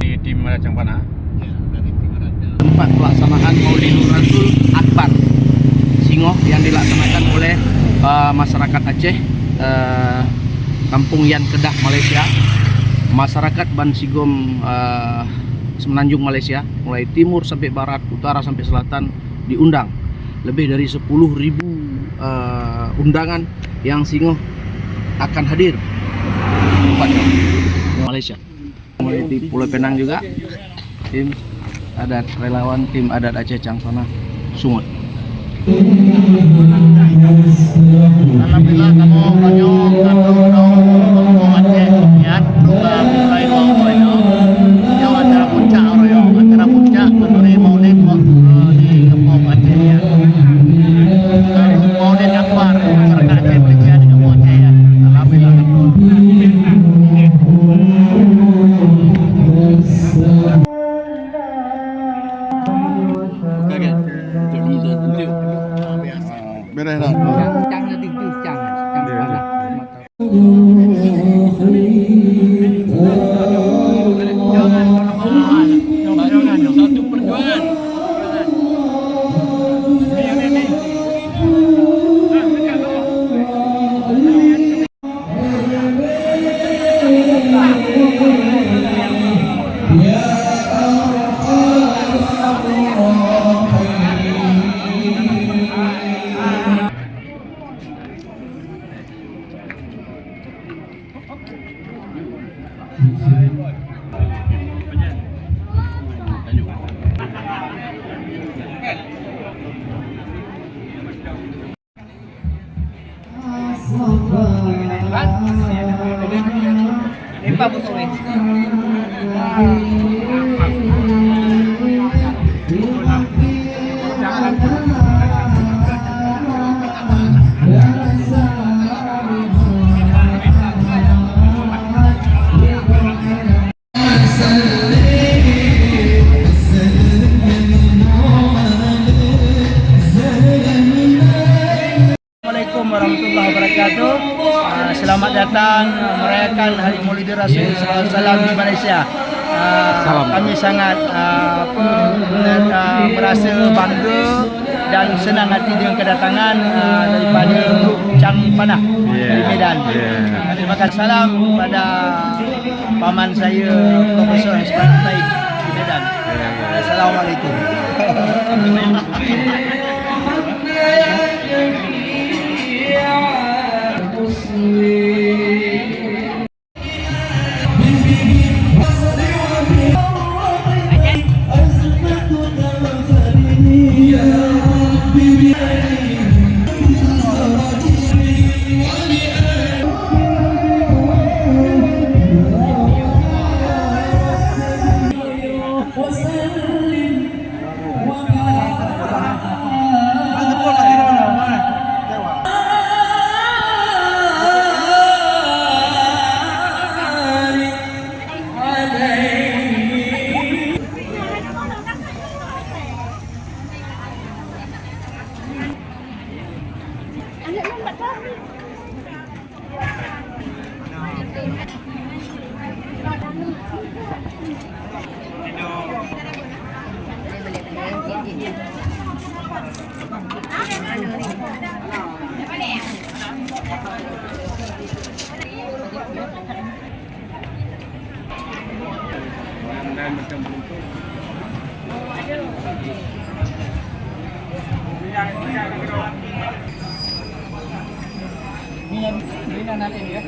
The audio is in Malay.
Di tim Racang Panah. Ya, dari tim Raja. Tempat pelaksanaan Maulidul Rasul Akbar Singoh yang dilaksanakan oleh masyarakat Aceh, Kampung Yan Kedah, Malaysia, masyarakat Ban Sigom, Semenanjung, Malaysia, mulai timur sampai barat, utara sampai selatan diundang. Lebih dari 10.000 undangan yang Singoh akan hadir di Malaysia. Mulai di Pulau Penang juga, tim adat relawan tim adat Aceh Cangkona Sungut. Alhamdulillah kamu konyol kandung dong Aceh ya juga mulai banyak yang acara puncak acara puncak mengenai Maulid di Kampung Aceh ya. Maulid Akbar masyarakat Aceh Malaysia di Kampung Aceh ya. Alhamdulillah. Beres dah. Cang nanti cang panah. Jangan satu perjuangan. Empat busuk ni. Assalamualaikum warahmatullahi wabarakatuh. Selamat datang merayakan Hari Maulidul Rasul SAW di Malaysia. Kami sangat merasa bangga dan senang hati dengan kedatangan daripada grup Cang Panah dari Medan. Terima kasih, salam kepada paman saya Profesor Ismail Taib di Medan. Assalamualaikum. Ini nanti ya.